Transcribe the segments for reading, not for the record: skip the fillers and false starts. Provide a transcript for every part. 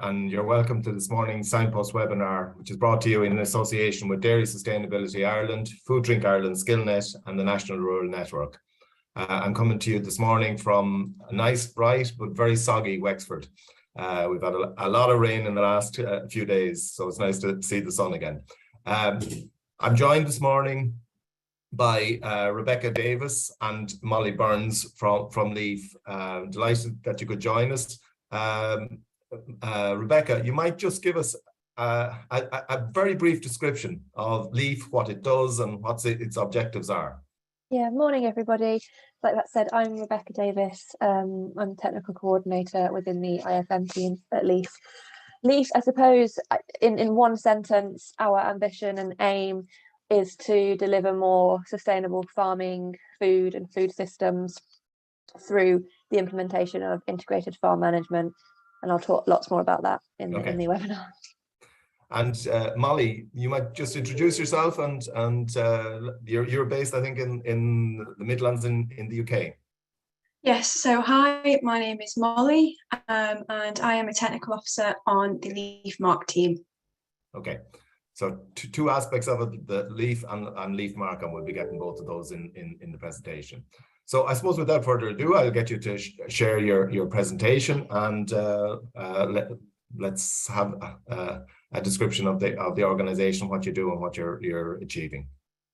and you're welcome to this morning's Signpost webinar, which is brought to you in association with Dairy Sustainability Ireland, Food Drink Ireland, SkillNet, and the National Rural Network. I'm coming to you this morning from a nice, bright, but very soggy Wexford. We've had a lot of rain in the last few days, so it's nice to see the sun again. I'm joined this morning by Rebecca Davis and Molly Burns from Leaf. Delighted that you could join us. Rebecca, you might just give us a very brief description of Leaf, what it does and what its objectives are. Yeah, morning everybody. Like that said, I'm Rebecca Davis. I'm technical coordinator within the IFM team at Leaf. Leaf, I suppose, in one sentence, our ambition and aim is to deliver more sustainable farming, food and food systems through the implementation of integrated farm management. And I'll talk lots more about that in the webinar. And Molly, you might just introduce yourself, and you're based, I think, in the Midlands in the UK. Yes, so hi, my name is Molly, and I am a technical officer on the Leaf Marque team. Okay, so two aspects of it, the Leaf and Leaf Marque, and we'll be getting both of those in the presentation. So I suppose without further ado, I'll get you to share your presentation, and let's have a description of the organization, what you do and what you're achieving.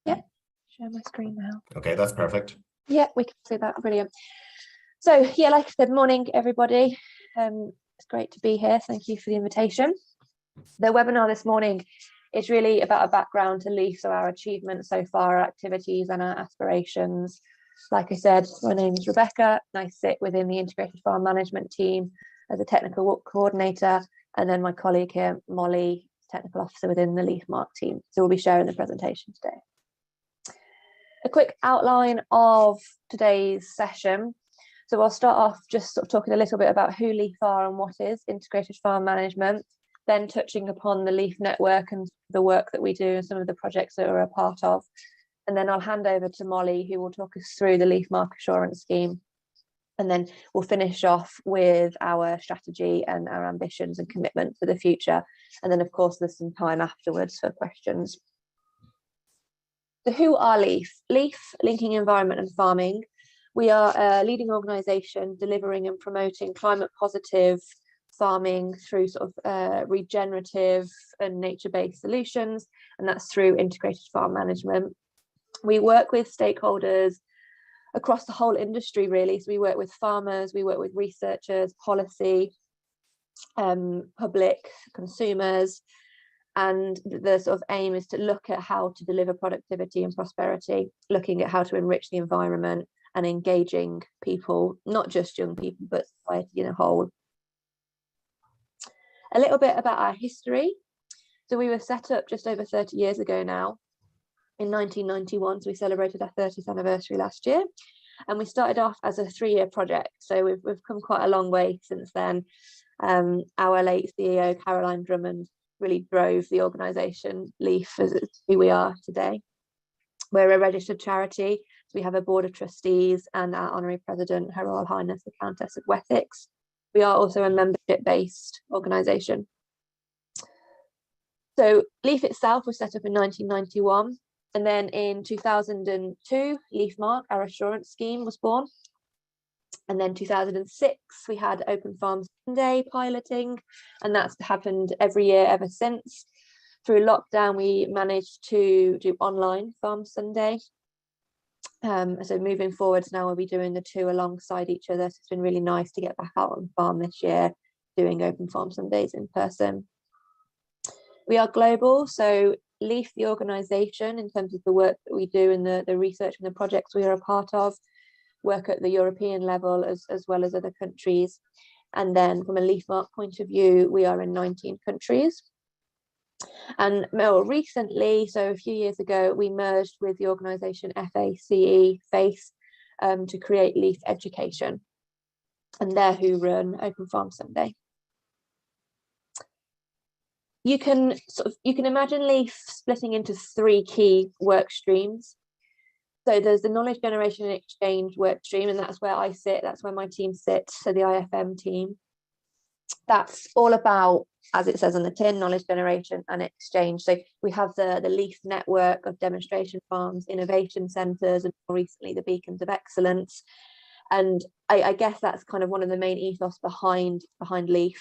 Yeah, share my screen now. Okay, that's perfect. Yeah, we can see that. Brilliant. So yeah, like I said, morning everybody. It's great to be here. Thank you for the invitation. The webinar this morning is really about a background to Leaf, so our achievements so far, our activities and our aspirations. Like I said, my name is Rebecca, and I sit within the integrated farm management team as a technical coordinator, and then my colleague here, Molly, technical officer within the Leaf Marque team. So we'll be sharing the presentation today. A quick outline of today's session. So I'll start off just sort of talking a little bit about who Leaf are and what is integrated farm management, then touching upon the Leaf network and the work that we do and some of the projects that we're a part of. And then I'll hand over to Molly, who will talk us through the Leaf Marque Assurance Scheme. And then we'll finish off with our strategy and our ambitions and commitment for the future. And then, of course, there's some time afterwards for questions. So who are Leaf? Leaf, linking environment and farming. We are a leading organisation delivering and promoting climate positive farming through sort of regenerative and nature-based solutions. And that's through integrated farm management. We work with stakeholders across the whole industry, really. So we work with farmers, we work with researchers, policy, public, consumers, and the sort of aim is to look at how to deliver productivity and prosperity, looking at how to enrich the environment and engaging people, not just young people, but society in a whole. A little bit about our history. So we were set up just over 30 years ago now, in 1991, so we celebrated our 30th anniversary last year, and we started off as a 3-year project, so we've come quite a long way since then. Our late CEO Caroline Drummond really drove the organisation Leaf as who we are today. We're a registered charity, so we have a board of trustees and our honorary president, Her Royal Highness the Countess of Wessex. We are also a membership-based organisation. So Leaf itself was set up in 1991. And then in 2002, Leaf Marque, our assurance scheme, was born. And then 2006, we had Open Farm Sunday piloting, and that's happened every year ever since. Through lockdown, we managed to do online Farm Sunday. So moving forwards now, we'll be doing the two alongside each other. So it's been really nice to get back out on farm this year, doing Open Farm Sundays in person. We are global, so Leaf, the organisation, in terms of the work that we do and the research and the projects we are a part of, work at the European level as well as other countries. And then from a Leaf Marque point of view, we are in 19 countries. And more recently, so a few years ago, we merged with the organisation FACE to create Leaf Education. And they're who run Open Farm Sunday. You can imagine Leaf splitting into 3 key work streams. So there's the knowledge generation and exchange work stream, and that's where I sit, that's where my team sits, so the IFM team. That's all about, as it says on the tin, knowledge generation and exchange. So we have the LEAF network of demonstration farms, innovation centres, and more recently the beacons of excellence. And I guess that's kind of one of the main ethos behind LEAF,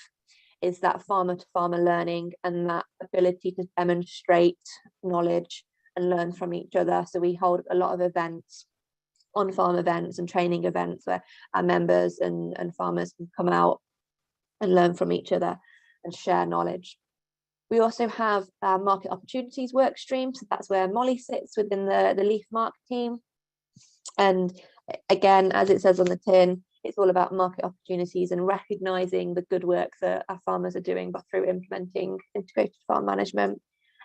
is that farmer to farmer learning and that ability to demonstrate knowledge and learn from each other. So we hold a lot of events, on-farm events and training events, where our members and farmers can come out and learn from each other and share knowledge. We also have our market opportunities Workstreams. So that's where Molly sits within the LEAF Marque team. And again, as it says on the tin, it's all about market opportunities and recognising the good work that our farmers are doing, but through implementing integrated farm management.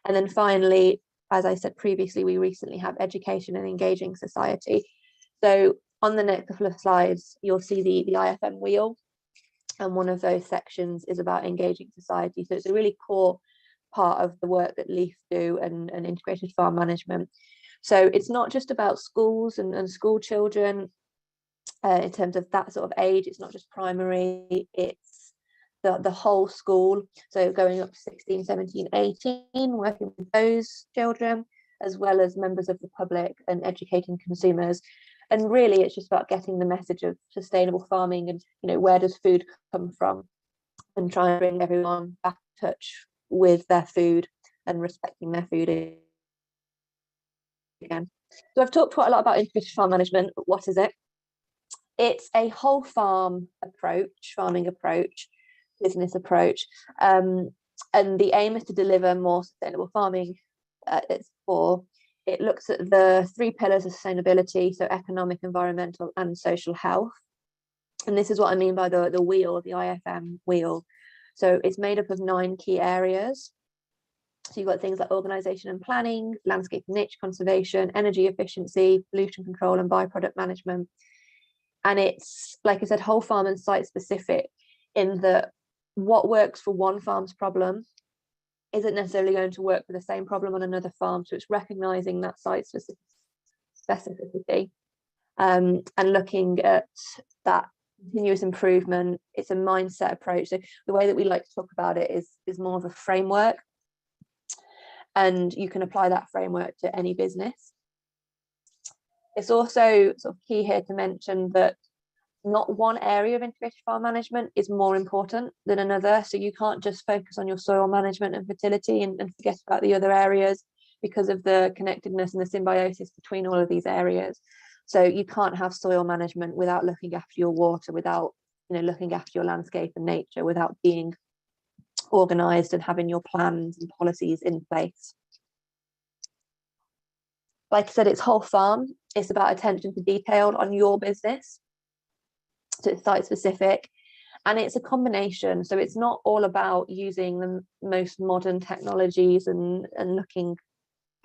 And then finally, as I said previously, we recently have education and engaging society. So on the next couple of slides, you'll see the IFM wheel. And one of those sections is about engaging society. So it's a really core part of the work that LEAF do and integrated farm management. So it's not just about schools and school children in terms of that sort of age. It's not just primary, it's the whole school. So going up to 16, 17, 18, working with those children, as well as members of the public and educating consumers. And really, it's just about getting the message of sustainable farming and, you know, where does food come from, and trying to bring everyone back in touch with their food and respecting their food again. So I've talked quite a lot about integrated farm management, but what is it? It's a whole farm approach, farming approach, business approach. And the aim is to deliver more sustainable farming at its core. It looks at the 3 pillars of sustainability, so economic, environmental, and social health. And this is what I mean by the wheel, the IFM wheel. So it's made up of 9 key areas. So you've got things like organisation and planning, landscape and nature conservation, energy efficiency, pollution control, and byproduct management. And it's, like I said, whole farm and site specific, in that what works for one farm's problem isn't necessarily going to work for the same problem on another farm. So it's recognising that site specificity and looking at that continuous improvement. It's a mindset approach. So the way that we like to talk about it is more of a framework, and you can apply that framework to any business. It's also sort of key here to mention that not one area of integrated farm management is more important than another. So you can't just focus on your soil management and fertility and forget about the other areas, because of the connectedness and the symbiosis between all of these areas. So you can't have soil management without looking after your water, without, you know, looking after your landscape and nature, without being organised and having your plans and policies in place. Like I said, it's whole farm. It's about attention to detail on your business. So it's site specific, and it's a combination. So it's not all about using the most modern technologies and looking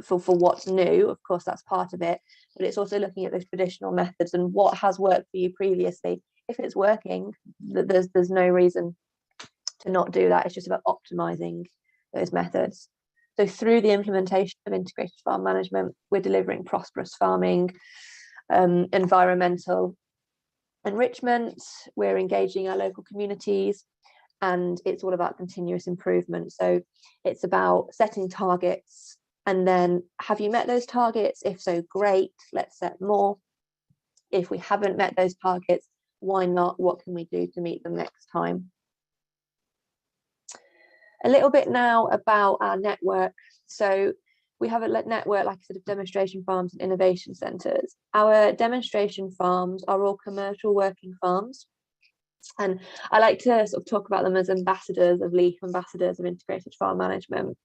for what's new. Of course, that's part of it, but it's also looking at those traditional methods and what has worked for you previously. If it's working, there's no reason to not do that. It's just about optimizing those methods. So through the implementation of integrated farm management, we're delivering prosperous farming, environmental enrichment, we're engaging our local communities, and it's all about continuous improvement. So it's about setting targets, and then have you met those targets? If so, great, let's set more. If we haven't met those targets, why not? What can we do to meet them next time? A little bit now about our network. So we have a network, like I said, of demonstration farms and innovation centres. Our demonstration farms are all commercial working farms. And I like to sort of talk about them as ambassadors of LEAF, ambassadors of integrated farm management.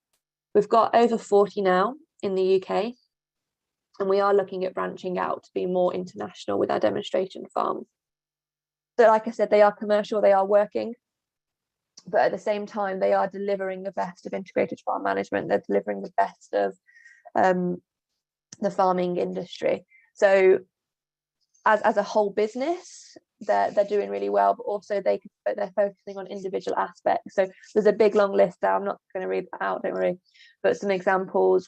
We've got over 40 now in the UK, and we are looking at branching out to be more international with our demonstration farms. So like I said, they are commercial, they are working, but at the same time, they are delivering the best of integrated farm management. They're delivering the best of the farming industry. So as a whole business, they're doing really well, but also they're focusing on individual aspects. So there's a big long list there. I'm not going to read that out, don't worry, but some examples.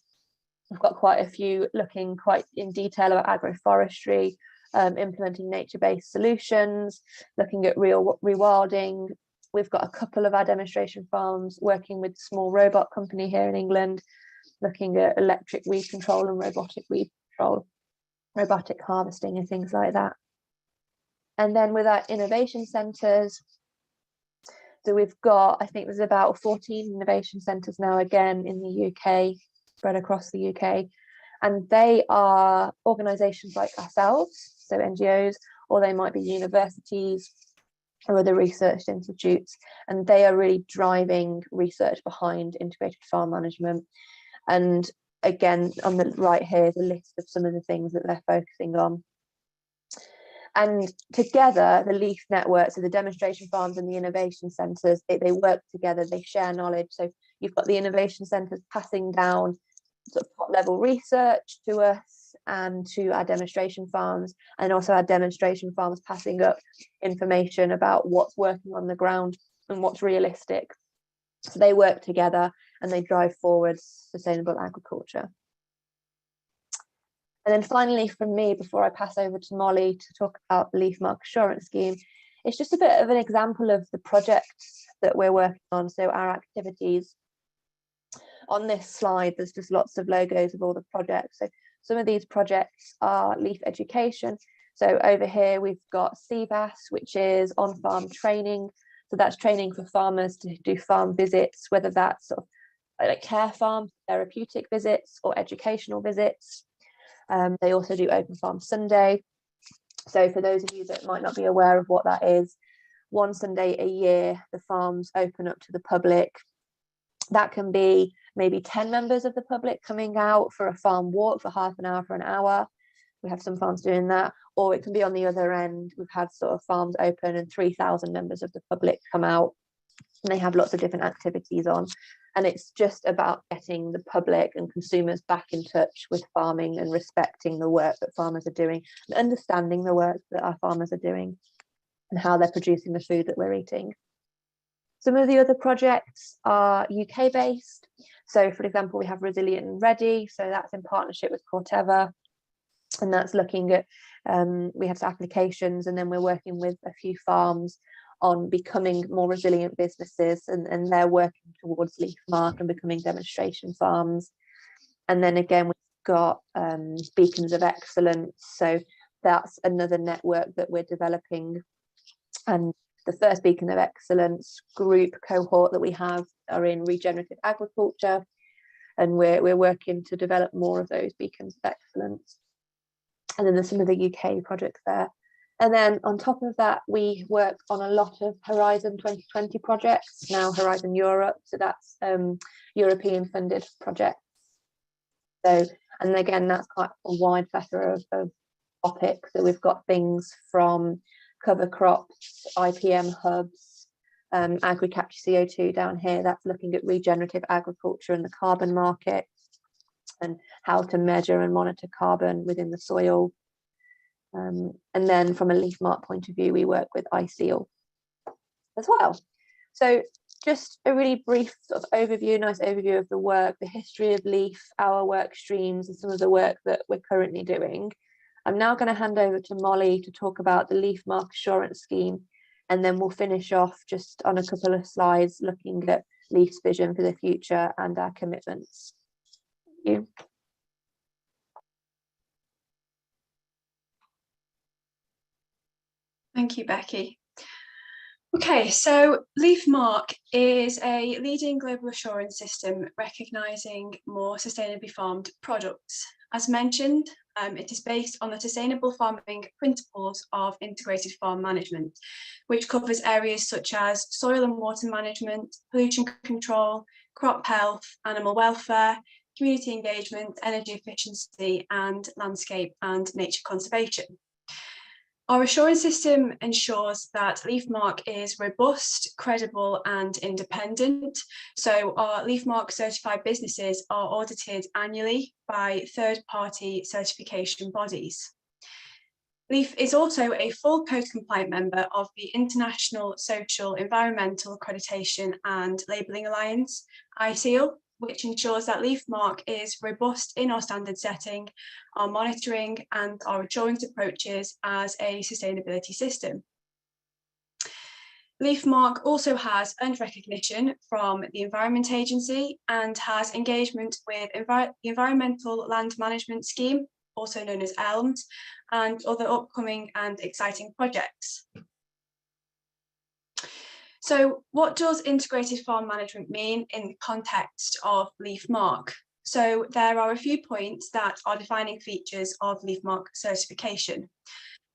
I've got quite a few looking quite in detail about agroforestry, implementing nature-based solutions, looking at real rewilding, We've got a couple of our demonstration farms working with a small robot company here in England, looking at electric weed control and robotic weed control, robotic harvesting and things like that. And then with our innovation centres, so we've got, I think there's about 14 innovation centres now, again in the UK, spread across the UK. And they are organisations like ourselves, so NGOs, or they might be universities or other research institutes. And they are really driving research behind integrated farm management. And again, on the right here is a list of some of the things that they're focusing on. And together, the LEAF network, so the demonstration farms and the innovation centres, they work together, they share knowledge. So you've got the innovation centres passing down sort of top level research to us and to our demonstration farms, and also our demonstration farms passing up information about what's working on the ground and what's realistic. So they work together and they drive forward sustainable agriculture. And then finally from me, before I pass over to Molly to talk about the LEAF Marque Assurance Scheme, it's just a bit of an example of the projects that we're working on, so our activities. On this slide, there's just lots of logos of all the projects. So some of these projects are LEAF education. So over here, we've got CBAS, which is on-farm training. So that's training for farmers to do farm visits, whether that's sort of like care farm, therapeutic visits or educational visits. They also do Open Farm Sunday. So for those of you that might not be aware of what that is, one Sunday a year, the farms open up to the public. That can be maybe 10 members of the public coming out for a farm walk for half an hour, for an hour. We have some farms doing that, or it can be on the other end. We've had sort of farms open and 3,000 members of the public come out, and they have lots of different activities on. And it's just about getting the public and consumers back in touch with farming and respecting the work that farmers are doing and understanding the work that our farmers are doing and how they're producing the food that we're eating. Some of the other projects are UK based. So for example, we have Resilient and Ready. So that's in partnership with Corteva. And that's looking at, we have applications, and then we're working with a few farms on becoming more resilient businesses, and they're working towards LEAF Marque and becoming demonstration farms. And then again, we've got Beacons of Excellence. So that's another network that we're developing. And the first Beacon of Excellence group cohort that we have are in regenerative agriculture, and we're working to develop more of those Beacons of Excellence. And then there's some of the UK projects there. And then on top of that, we work on a lot of Horizon 2020 projects, now Horizon Europe. So that's European funded projects. So, and again, that's quite a wide plethora of topics. So we've got things from cover crops, IPM hubs, agri-capture CO2 down here. That's looking at regenerative agriculture and the carbon market and how to measure and monitor carbon within the soil. And then from a LEAF Marque point of view, we work with ICEAL as well. So just a really brief sort of overview, nice overview of the work, the history of LEAF, our work streams, and some of the work that we're currently doing. I'm now going to hand over to Molly to talk about the LEAF Marque Assurance Scheme, and then we'll finish off just on a couple of slides looking at LEAF's vision for the future and our commitments. Thank you. Thank you, Becky. Okay, so LEAF Marque is a leading global assurance system recognising more sustainably farmed products. As mentioned, it is based on the sustainable farming principles of integrated farm management, which covers areas such as soil and water management, pollution control, crop health, animal welfare, community engagement, energy efficiency, and landscape and nature conservation. Our assurance system ensures that LEAF Marque is robust, credible, and independent. So our LEAF Marque certified businesses are audited annually by third-party certification bodies. LEAF is also a full code-compliant member of the International Social Environmental Accreditation and Labelling Alliance, ICEAL, which ensures that LEAF Marque is robust in our standard setting, our monitoring, and our assurance approaches as a sustainability system. Leaf Marque also has earned recognition from the Environment Agency and has engagement with the Environmental Land Management Scheme, also known as ELMS, and other upcoming and exciting projects. So what does integrated farm management mean in the context of Leaf Marque? So there are a few points that are defining features of Leaf Marque certification.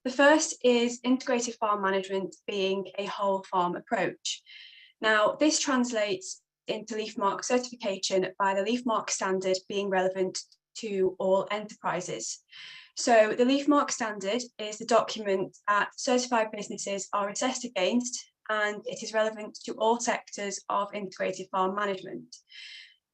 The first is integrated farm management being a whole farm approach. Now, this translates into Leaf Marque certification by the Leaf Marque standard being relevant to all enterprises. So the Leaf Marque standard is the document that certified businesses are assessed against, and it is relevant to all sectors of integrated farm management.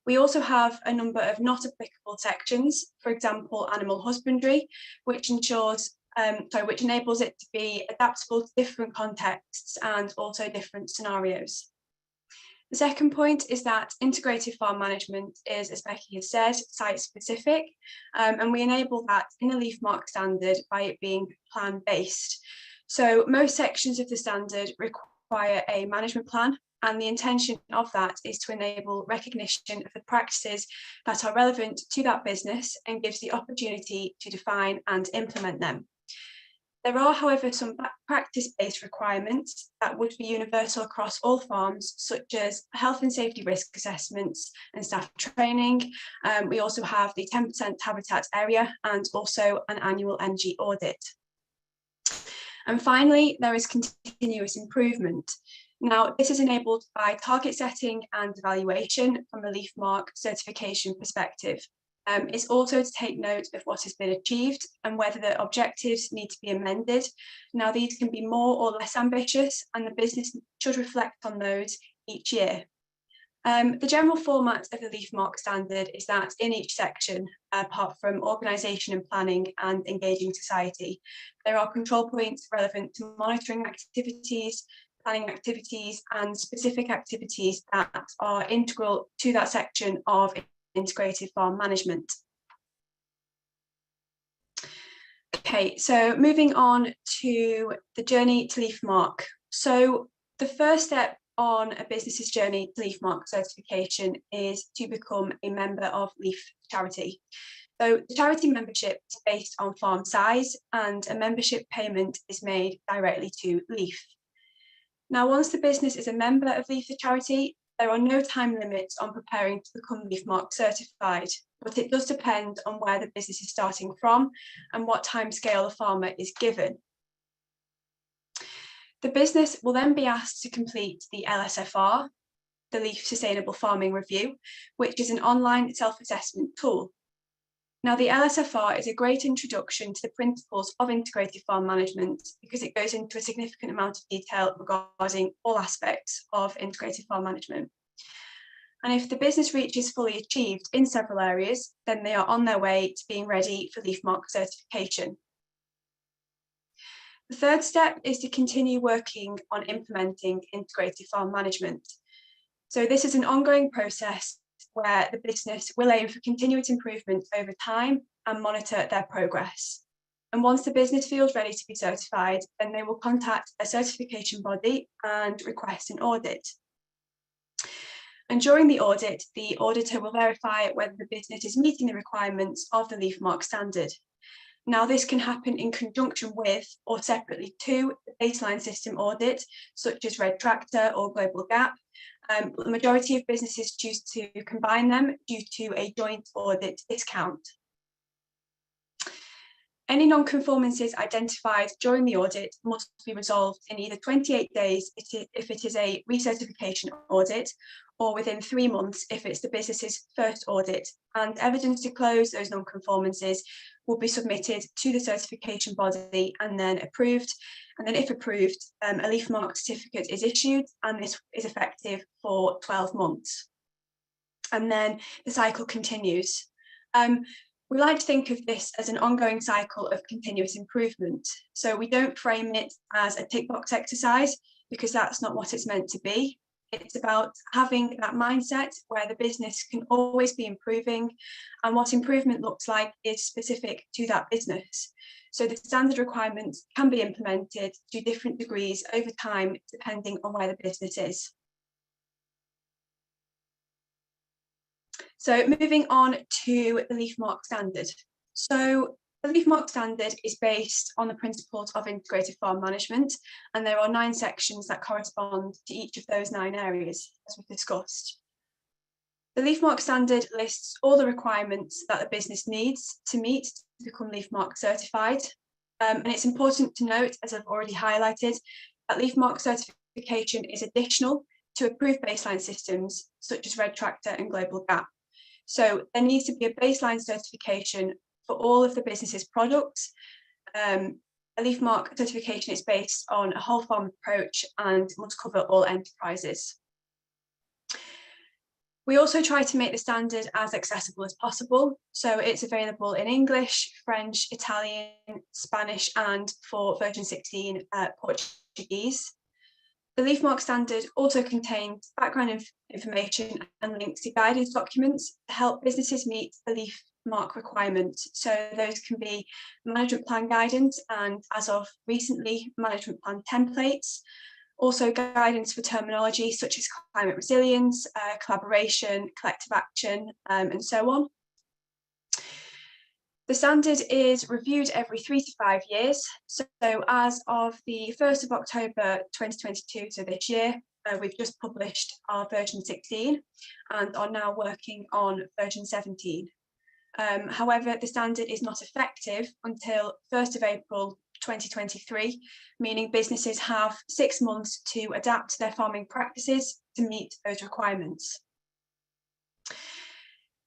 We also have a number of not applicable sections, for example, animal husbandry, which enables it to be adaptable to different contexts and also different scenarios. The second point is that integrated farm management is, as Becky has said, site-specific, and we enable that in the Leaf Marque standard by it being plan-based. So most sections of the standard require a management plan, and the intention of that is to enable recognition of the practices that are relevant to that business and gives the opportunity to define and implement them. There are, however, some practice-based requirements that would be universal across all farms, such as health and safety risk assessments and staff training. We also have the 10% habitat area and also an annual energy audit. And finally, there is continuous improvement. Now, this is enabled by target setting and evaluation from a Leaf Marque certification perspective. It's also to take note of what has been achieved and whether the objectives need to be amended. Now, these can be more or less ambitious, and the business should reflect on those each year. The general format of the Leaf Marque standard is that in each section, apart from organisation and planning and engaging society, there are control points relevant to monitoring activities, planning activities, and specific activities that are integral to that section of integrated farm management. Okay, so moving on to the journey to Leaf Marque. So the first step on a business's journey to Leaf Marque certification is to become a member of Leaf Charity. So the charity membership is based on farm size, and a membership payment is made directly to Leaf. Now, once the business is a member of Leaf the Charity, there are no time limits on preparing to become Leaf Marque certified, but it does depend on where the business is starting from and what timescale the farmer is given. The business will then be asked to complete the LSFR, the Leaf Sustainable Farming Review, which is an online self-assessment tool. Now, the LSFR is a great introduction to the principles of integrated farm management because it goes into a significant amount of detail regarding all aspects of integrated farm management. And if the business reaches fully achieved in several areas, then they are on their way to being ready for Leaf Marque certification. The third step is to continue working on implementing integrated farm management. So this is an ongoing process where the business will aim for continuous improvement over time and monitor their progress. And once the business feels ready to be certified, then they will contact a certification body and request an audit. And during the audit, the auditor will verify whether the business is meeting the requirements of the Leaf Marque standard. Now, this can happen in conjunction with or separately to the baseline system audit, such as Red Tractor or Global Gap. The majority of businesses choose to combine them due to a joint audit discount. Any non-conformances identified during the audit must be resolved in either 28 days if it is a recertification audit, or within 3 months if it's the business's first audit, and evidence to close those non-conformances will be submitted to the certification body and then approved. And then if approved, a Leaf Marque certificate is issued, and this is effective for 12 months. And then the cycle continues. We like to think of this as an ongoing cycle of continuous improvement. So we don't frame it as a tick box exercise, because that's not what it's meant to be. It's about having that mindset where the business can always be improving, and what improvement looks like is specific to that business. So the standard requirements can be implemented to different degrees over time, depending on where the business is. So moving on to the LEAF Marque standard. So the LEAF Marque standard is based on the principles of integrated farm management, and there are 9 sections that correspond to each of those 9 areas, as we've discussed. The LEAF Marque standard lists all the requirements that the business needs to meet to become LEAF Marque certified. And it's important to note, as I've already highlighted, that LEAF Marque certification is additional to approved baseline systems such as Red Tractor and Global Gap. So there needs to be a baseline certification for all of the business's products. A LEAF Marque certification is based on a whole farm approach and must cover all enterprises. We also try to make the standard as accessible as possible. So it's available in English, French, Italian, Spanish, and for version 16, Portuguese. The LEAF Marque standard also contains background information and links to guidance documents to help businesses meet the LEAF Marque requirements. So those can be management plan guidance and, as of recently, management plan templates. Also guidance for terminology such as climate resilience, collaboration, collective action, and so on. The standard is reviewed every 3 to 5 years. So as of the 1st of October 2022, so this year, we've just published our version 16 and are now working on version 17. However, the standard is not effective until 1st of April 2023, meaning businesses have 6 months to adapt their farming practices to meet those requirements.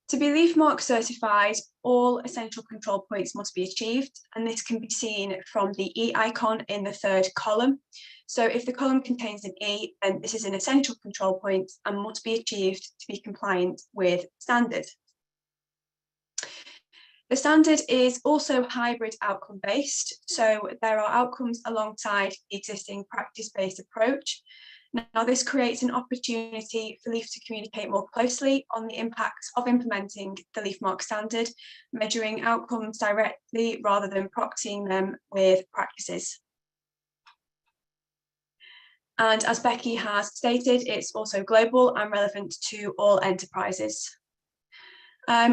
To be LEAF Marque certified, all essential control points must be achieved, and this can be seen from the E icon in the 3rd column. So if the column contains an E, then this is an essential control point and must be achieved to be compliant with standard. The standard is also hybrid outcome based, so there are outcomes alongside the existing practice-based approach. Now this creates an opportunity for LEAF to communicate more closely on the impacts of implementing the LEAF Marque standard, measuring outcomes directly rather than proxying them with practices. And as Becky has stated, it's also global and relevant to all enterprises.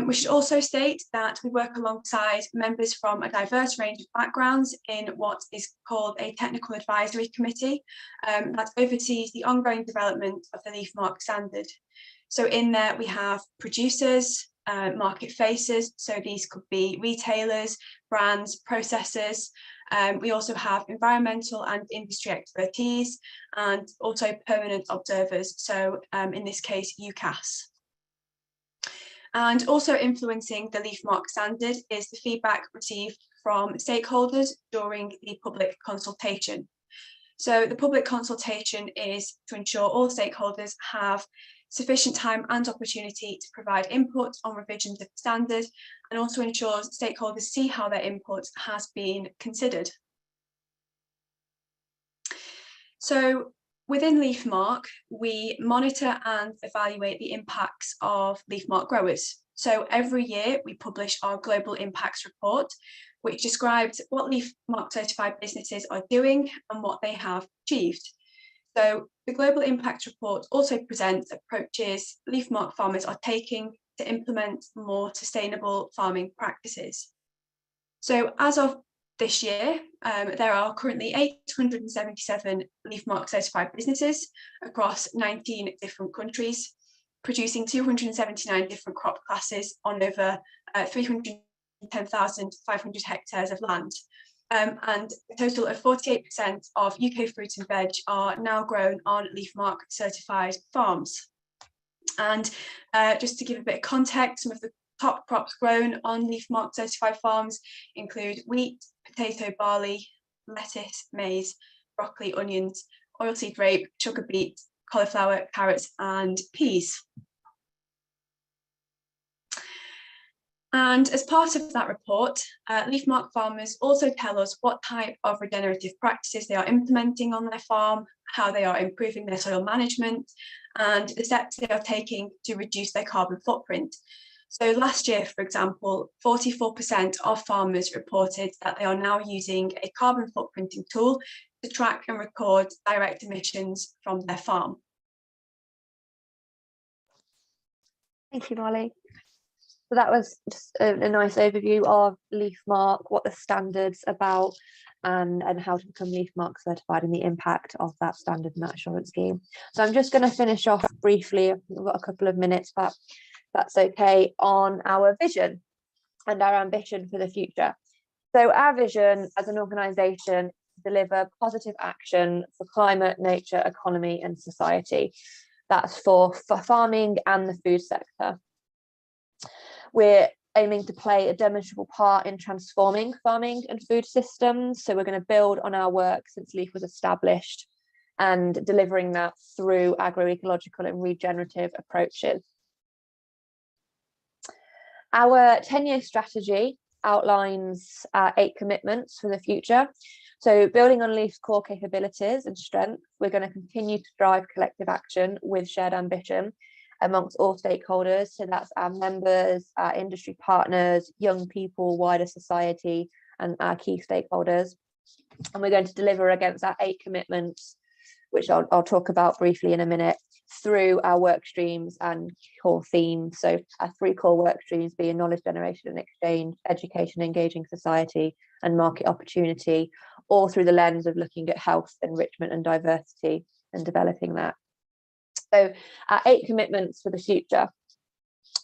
We should also state that we work alongside members from a diverse range of backgrounds in what is called a technical advisory committee that oversees the ongoing development of the LEAF Marque standard. So in there we have producers, market facers, so these could be retailers, brands, processors. We also have environmental and industry expertise and also permanent observers, so in this case UCAS. And also influencing the LEAF Marque standard is the feedback received from stakeholders during the public consultation. So the public consultation is to ensure all stakeholders have sufficient time and opportunity to provide input on revisions of the standard, and also ensures stakeholders see how their input has been considered. So within LEAF Marque, we monitor and evaluate the impacts of LEAF Marque growers. So every year we publish our Global Impacts Report, which describes what LEAF Marque certified businesses are doing and what they have achieved. So the Global Impacts Report also presents approaches LEAF Marque farmers are taking to implement more sustainable farming practices. So as of this year, there are currently 877 LEAF Marque certified businesses across 19 different countries, producing 279 different crop classes on over 310,500 hectares of land. And a total of 48% of UK fruit and veg are now grown on LEAF Marque certified farms. And just to give a bit of context, some of the top crops grown on LEAF Marque certified farms include wheat, potato, barley, lettuce, maize, broccoli, onions, oilseed rape, sugar beet, cauliflower, carrots, and peas. And as part of that report, LEAF Marque farmers also tell us what type of regenerative practices they are implementing on their farm, how they are improving their soil management, and the steps they are taking to reduce their carbon footprint. So last year, for example, 44% of farmers reported that they are now using a carbon footprinting tool to track and record direct emissions from their farm. Thank you, Molly. So that was just a nice overview of Leaf Marque, what the standard's about, and how to become Leaf Marque certified and the impact of that standard in that assurance scheme. So I'm just going to finish off briefly, we've got a couple of minutes, but that's okay, on our vision and our ambition for the future. So our vision as an organisation, deliver positive action for climate, nature, economy and society. That's for farming and the food sector. We're aiming to play a demonstrable part in transforming farming and food systems. So we're going to build on our work since Leaf was established and delivering that through agroecological and regenerative approaches. Our 10-year strategy outlines 8 commitments for the future. So building on Leaf's core capabilities and strengths, we're going to continue to drive collective action with shared ambition amongst all stakeholders. So that's our members, our industry partners, young people, wider society, and our key stakeholders. And we're going to deliver against our 8 commitments, which I'll talk about briefly in a minute, through our work streams and core themes. So our 3 core work streams being knowledge generation and exchange, education, engaging society, and market opportunity, all through the lens of looking at health, enrichment and diversity and developing that. So our 8 commitments for the future.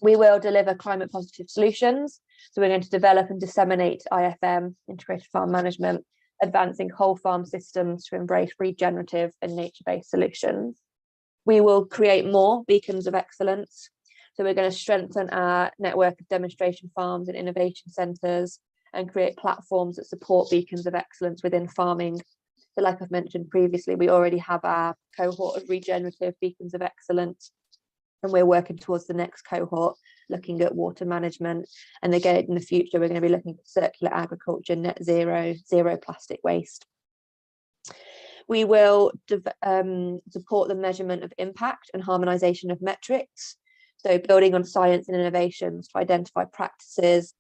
We will deliver climate positive solutions. So we're going to develop and disseminate IFM, integrated farm management, advancing whole farm systems to embrace regenerative and nature-based solutions. We will create more beacons of excellence. So we're going to strengthen our network of demonstration farms and innovation centres and create platforms that support beacons of excellence within farming. So like I've mentioned previously, we already have our cohort of regenerative beacons of excellence, and we're working towards the next cohort, looking at water management. And again, in the future, we're going to be looking at circular agriculture, net zero, zero plastic waste. We will support the measurement of impact and harmonisation of metrics. So building on science and innovations to identify practices,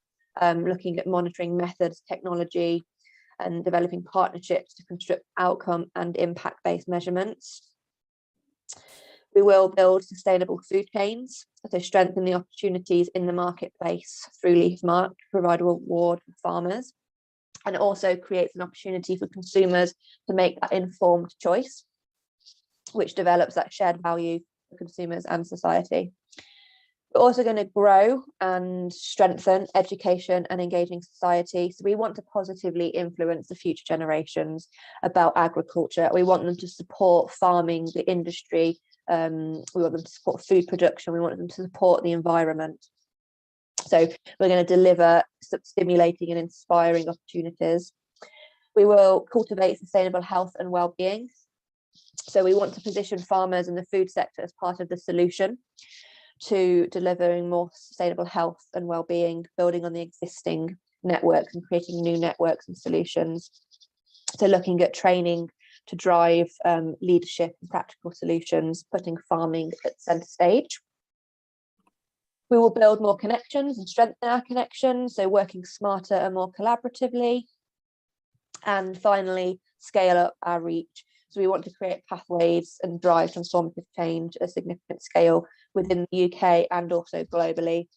looking at monitoring methods, technology, and developing partnerships to construct outcome and impact-based measurements. We will build sustainable food chains, so strengthen the opportunities in the marketplace through Leaf Marque to provide a reward for farmers, and also creates an opportunity for consumers to make that informed choice, which develops that shared value for consumers and society. We're also going to grow and strengthen education and engaging society. So we want to positively influence the future generations about agriculture. We want them to support farming, the industry. We want them to support food production. We want them to support the environment. So we're going to deliver stimulating and inspiring opportunities. We will cultivate sustainable health and well-being. So we want to position farmers in the food sector as part of the solution to delivering more sustainable health and well-being, building on the existing networks and creating new networks and solutions. So looking at training to drive leadership and practical solutions, putting farming at centre stage. We will build more connections and strengthen our connections, so working smarter and more collaboratively. And finally, scale up our reach. So we want to create pathways and drive transformative change at a significant scale within the UK and also globally.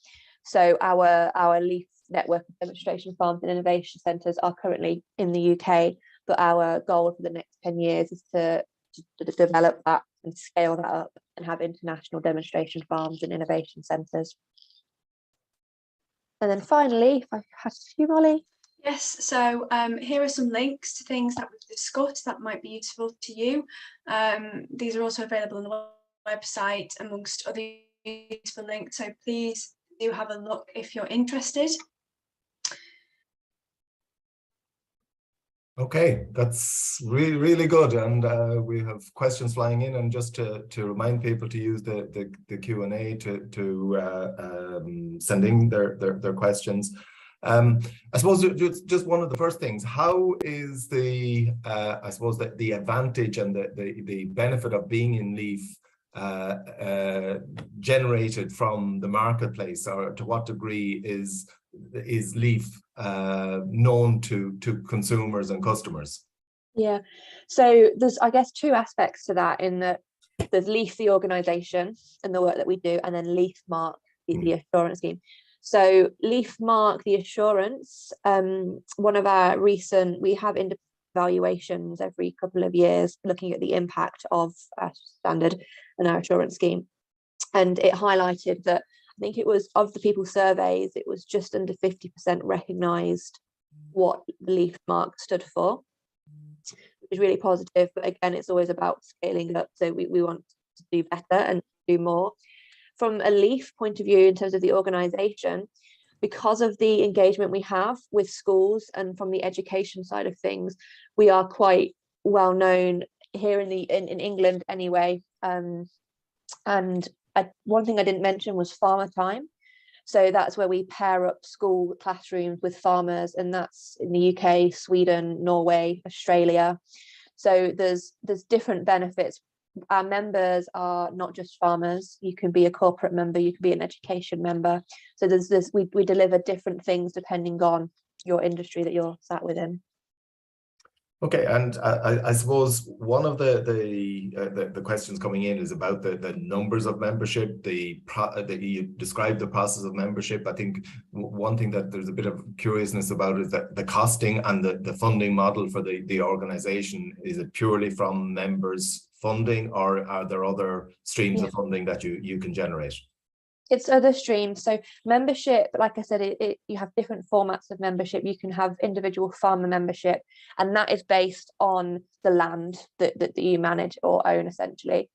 So our Leaf network of demonstration farms and innovation centres are currently in the UK, but our goal for the next 10 years is to develop that and scale that up and have international demonstration farms and innovation centres. And then finally, if I pass to you, Molly. Yes, so here are some links to things that we've discussed that might be useful to you. These are also available on the website amongst other useful links, so please do have a look if you're interested. Okay, that's really, really good. And we have questions flying in, and just to remind people to use the Q&A to send in their questions. I suppose just one of the first things, how is the I suppose that the advantage and the benefit of being in Leaf generated from the marketplace, or to what degree is Leaf known to consumers and customers? Yeah, so there's, I guess, two aspects to that, in that there's Leaf, the organisation, and the work that we do, and then Leaf Marque, the assurance scheme. So Leaf Marque, the assurance, one of our recent, we have independent evaluations every couple of years looking at the impact of our standard and our assurance scheme. And it highlighted that, I think it was, of the people surveys, it was just under 50% recognised what the Leaf Marque stood for, which is really positive. But again, it's always about scaling up. So we want to do better and do more. From a Leaf point of view, in terms of the organisation, because of the engagement we have with schools and from the education side of things, we are quite well known here in England anyway. One thing I didn't mention was farmer time. So that's where we pair up school classrooms with farmers, and that's in the UK, Sweden, Norway, Australia. So there's different benefits. Our members are not just farmers. You can be a corporate member, you can be an education member. So we deliver different things depending on your industry that you're sat within. Okay, and I suppose one of the questions coming in is about the numbers of membership. You described the process of membership. I think one thing that there's a bit of curiousness about is that the costing and the funding model for the organisation. Is it purely from members funding, or are there other streams of funding that you can generate? It's other streams. So membership, like I said, you have different formats of membership. You can have individual farmer membership, and that is based on the land that you manage or own, essentially.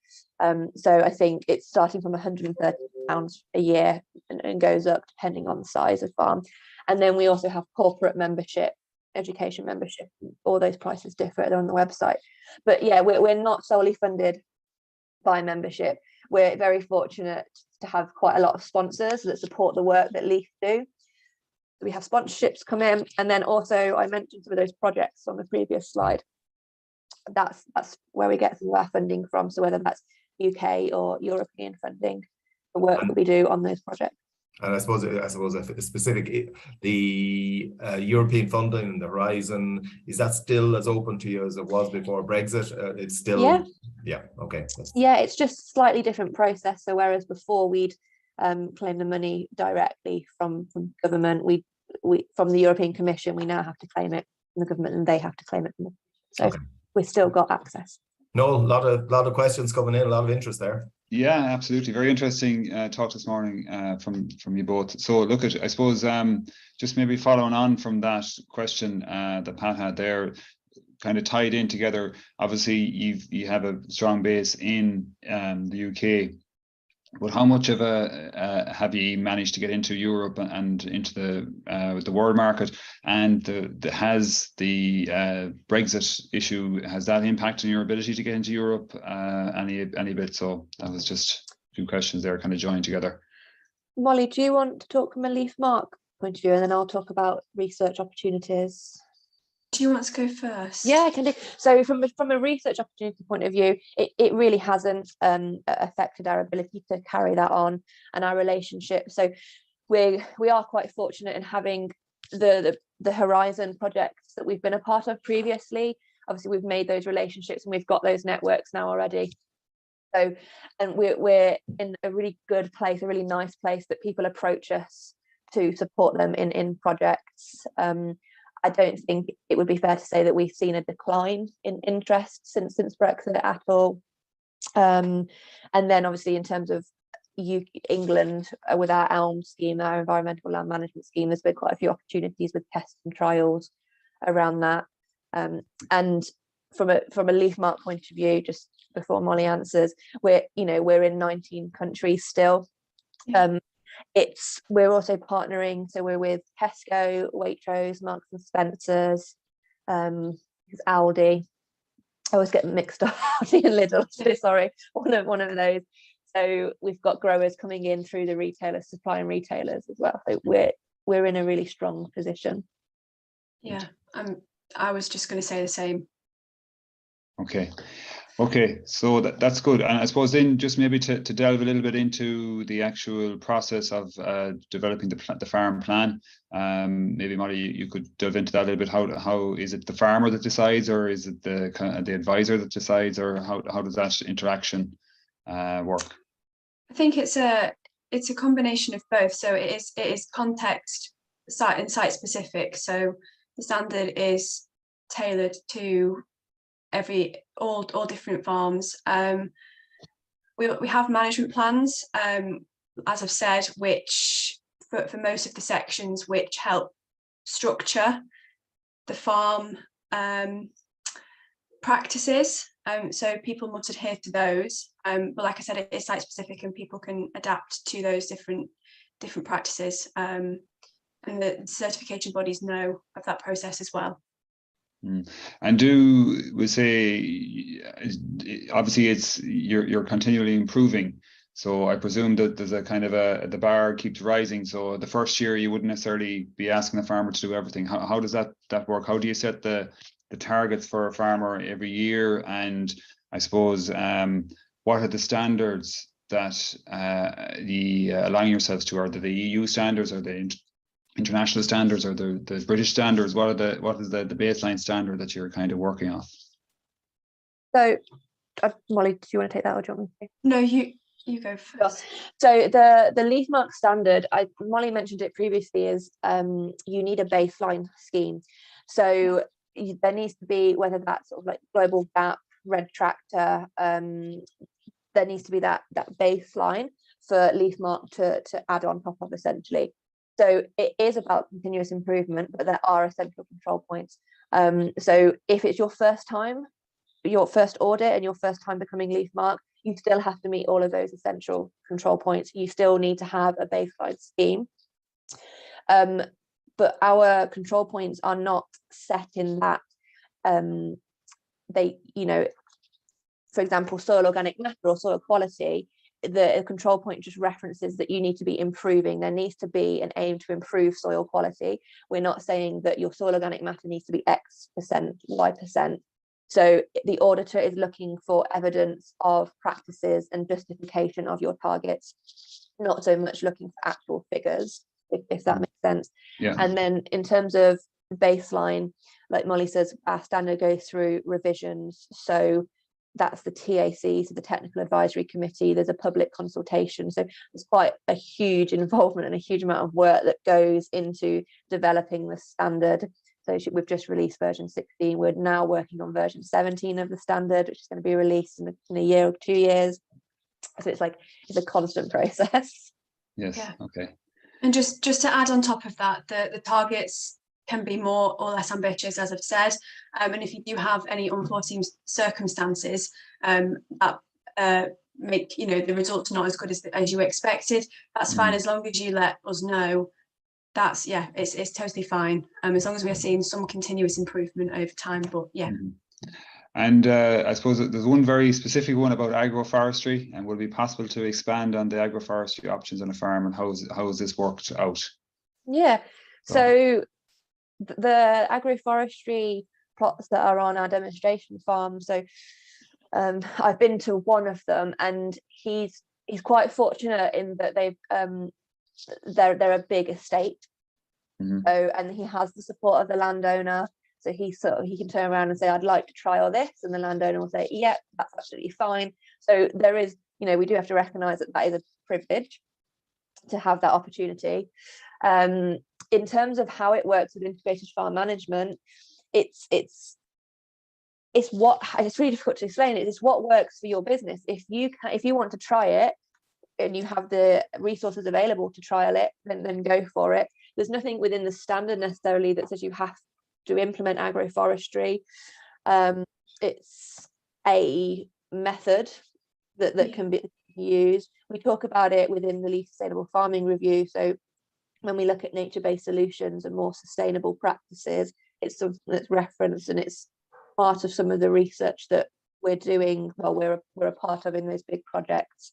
So I think it's starting from £130 a year and goes up depending on the size of farm. And then we also have corporate membership, education membership. All those prices differ. They're on the website. But yeah, we're not solely funded by membership. We're very fortunate to have quite a lot of sponsors that support the work that Leaf do. We have sponsorships come in, and then also I mentioned some of those projects on the previous slide. That's where we get some of our funding from. So whether that's UK or European funding, the work that we do on those projects. And I suppose a specific, the European funding and the Horizon, is that still as open to you as it was before Brexit? It's still, yeah, okay. Yeah, it's just slightly different process. So whereas before we'd claim the money directly from government, we from the European Commission, we now have to claim it from the government, and they have to claim it from the so we've still got access. No, a lot of questions coming in, a lot of interest there. Yeah, absolutely. Very interesting talk this morning from you both. So look at, I suppose, just maybe following on from that question that Pat had there, kind of tied in together. Obviously, you have a strong base in the UK, but how much of have you managed to get into Europe and into the world market? And has the Brexit issue, has that impacted your ability to get into Europe any bit? So that was just two questions there, kind of joined together. Molly, do you want to talk from a Leaf Marque point of view, and then I'll talk about research opportunities? Do you want to go first? Yeah, I can do. So from a research opportunity point of view, it really hasn't affected our ability to carry that on and our relationship. So we are quite fortunate in having the Horizon projects that we've been a part of previously. Obviously, we've made those relationships and we've got those networks now already. So, and we're in a really good place, a really nice place that people approach us to support them in projects. I don't think it would be fair to say that we've seen a decline in interest since Brexit at all. And then obviously in terms of England, with our ELM scheme, our environmental land management scheme, there's been quite a few opportunities with tests and trials around that. And from a Leaf Marque point of view, just before Molly answers, we're in 19 countries still. We're also partnering, so we're with Tesco, Waitrose, Marks and Spencer's, Aldi. I always get mixed up, Aldi and Lidl, so sorry, one of those. So we've got growers coming in through the retailers, supplying retailers as well. So we're in a really strong position. Yeah, I was just going to say the same. Okay. Okay, so that's good. And I suppose then just maybe to delve a little bit into the actual process of developing the farm plan. Maybe Molly, you could delve into that a little bit. How is it the farmer that decides, or is it the advisor that decides, or how does that interaction work? I think it's a combination of both. So it is context site specific. So the standard is tailored to all different farms. We have management plans, as I've said, which for most of the sections, which help structure the farm practices. So people must adhere to those. But like I said, it is site specific, and people can adapt to those different practices. And the certification bodies know of that process as well. And do we say, obviously it's you're continually improving, so I presume that there's a kind of the bar keeps rising, so the first year you wouldn't necessarily be asking the farmer to do everything. How does that work? How do you set the targets for a farmer every year? And I suppose what are the standards that aligning yourselves to? Are they the EU standards, or the international standards, or the British standards? What is the baseline standard that you're kind of working off? So Molly, do you want to take that, or do you want me to? No, you go first. So the Leaf Marque standard, Molly mentioned it previously, is you need a baseline scheme. So there needs to be, whether that's sort of like Global Gap, Red Tractor, there needs to be that baseline for Leaf Marque to add on top of, essentially. So it is about continuous improvement, but there are essential control points. So if it's your first audit and your first time becoming Leaf Marque, you still have to meet all of those essential control points. You still need to have a baseline scheme. But our control points are not set in that they, for example, soil organic matter or soil quality, the control point just references that you need to be improving. There needs to be an aim to improve soil quality. We're not saying that your soil organic matter needs to be X%, Y%. So the auditor is looking for evidence of practices and justification of your targets, not so much looking for actual figures, if that makes sense. Yeah. And then in terms of baseline, like Molly says, our standard goes through revisions. So that's the TAC, so the Technical Advisory Committee. There's a public consultation. So there's quite a huge involvement and a huge amount of work that goes into developing the standard. So we've just released version 16. We're now working on version 17 of the standard, which is going to be released in a year or 2 years. So it's a constant process. Yes. Yeah. Okay. And just to add on top of that, the targets can be more or less ambitious, as I've said. And if you do have any unforeseen circumstances that make the results not as good as you expected, that's fine, as long as you let us know. That's it's totally fine. As long as we are seeing some continuous improvement over time. But yeah. And I suppose there's one very specific one about agroforestry, and would it be possible to expand on the agroforestry options on a farm, and how has this worked out? Yeah. So the agroforestry plots that are on our demonstration farm. So I've been to one of them, and he's quite fortunate in that they're a big estate. So, and he has the support of the landowner. So he can turn around and say, I'd like to trial this, and the landowner will say, yeah, that's absolutely fine. So there is, we do have to recognise that is a privilege to have that opportunity. In terms of how it works with integrated farm management, it's really difficult to explain. It's what works for your business. If you want to try it and you have the resources available to trial it, then go for it. There's nothing within the standard necessarily that says you have to implement agroforestry. It's a method that can be used. We talk about it within the Leaf Sustainable Farming Review. So when we look at nature-based solutions and more sustainable practices, it's something that's referenced, and it's part of some of the research that we're doing. Well, we're a part of in those big projects.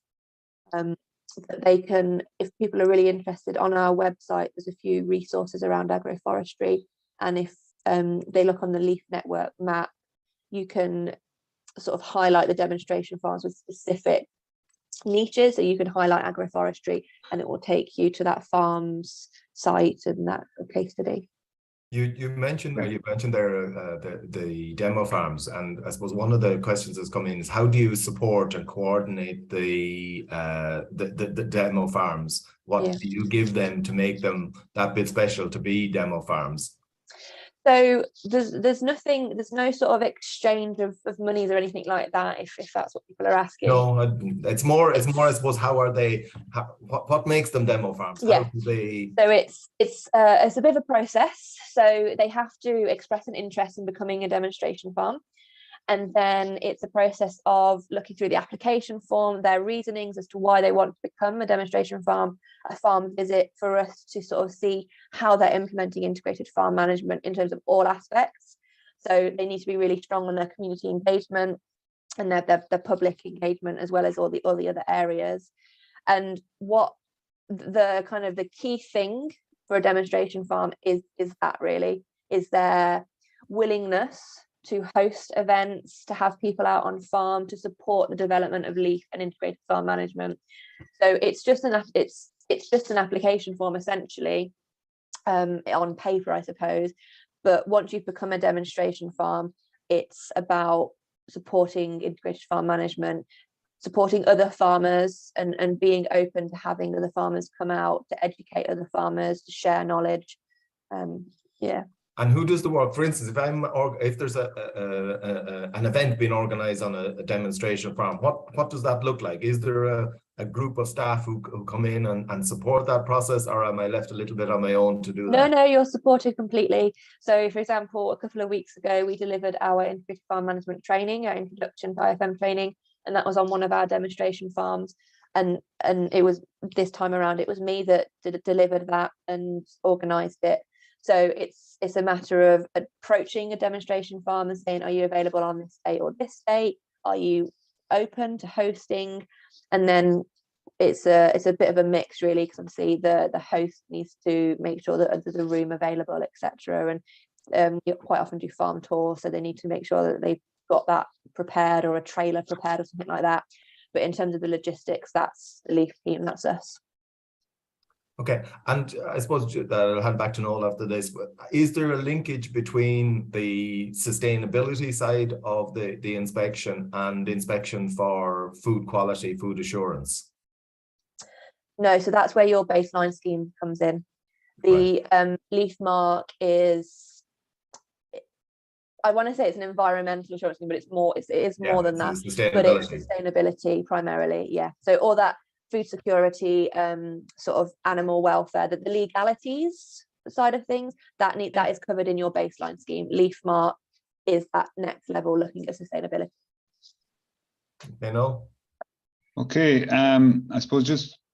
That they can, if people are really interested, on our website, there's a few resources around agroforestry, and if they look on the Leaf Network map, you can sort of highlight the demonstration farms with specific niches. So you can highlight agroforestry and it will take you to that farm's site and that case study. You mentioned there the demo farms, and I suppose one of the questions that's come in is how do you support and coordinate the demo farms? What do you give them to make them that bit special to be demo farms? So there's no sort of exchange of monies or anything like that, if that's what people are asking. No, it's more I suppose, how are they, what makes them demo farms? Yeah. How do they... So it's a bit of a process. So they have to express an interest in becoming a demonstration farm. And then it's a process of looking through the application form, their reasonings as to why they want to become a demonstration farm, a farm visit for us to sort of see how they're implementing integrated farm management in terms of all aspects. So they need to be really strong on their community engagement and their public engagement, as well as all the other areas. And what the key thing for a demonstration farm is that really is their willingness to host events, to have people out on farm, to support the development of LEAF and integrated farm management. So it's just an application form essentially, on paper, I suppose. But once you've become a demonstration farm, it's about supporting integrated farm management, supporting other farmers, and being open to having other farmers come out to educate other farmers, to share knowledge. Yeah. And who does the work? For instance, if there's an event being organized on a demonstration farm, what does that look like? Is there a group of staff who come in and support that process, or am I left a little bit on my own to do that? No, you're supported completely. So, for example, a couple of weeks ago, we delivered our integrated farm management training, our introduction to IFM training, and that was on one of our demonstration farms. And it was, this time around, it was me that delivered that and organised it. So it's a matter of approaching a demonstration farm and saying, are you available on this date or this date? Are you open to hosting? And then it's a bit of a mix really, because obviously the host needs to make sure that there's a room available, etc. And you quite often do farm tours, so they need to make sure that they've got that prepared, or a trailer prepared or something like that. But in terms of the logistics, that's the LEAF team, that's us. Okay, and I suppose I'll hand back to Noel after this. Is there a linkage between the sustainability side of the inspection and inspection for food quality, food assurance? No, so that's where your baseline scheme comes in. The LEAF Marque is, I want to say it's an environmental assurance scheme, but it is more than that. But it's sustainability primarily, yeah. So all that food security, sort of animal welfare, the legalities side of things, that is covered in your baseline scheme. LEAF Marque is that next level, looking at sustainability. Okay, I suppose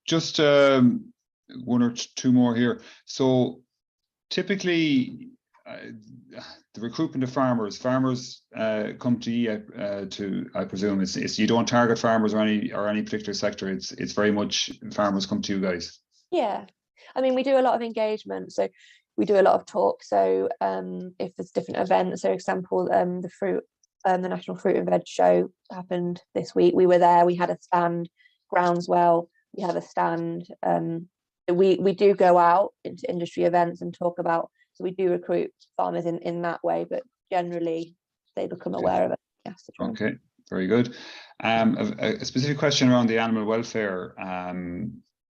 just one or two more here. So typically, the recruitment of farmers come to you I presume it's you don't target farmers or any particular sector. It's very much farmers come to you guys. Yeah, I mean, we do a lot of engagement, so we do a lot of talk. So if there's different events, for example, the National Fruit and Veg Show happened this week. We were there. We had a stand. Groundswell, we have a stand. We do go out into industry events and talk about. So we do recruit farmers in that way, but generally they become aware of it. Yes. Okay, very good. A specific question around the animal welfare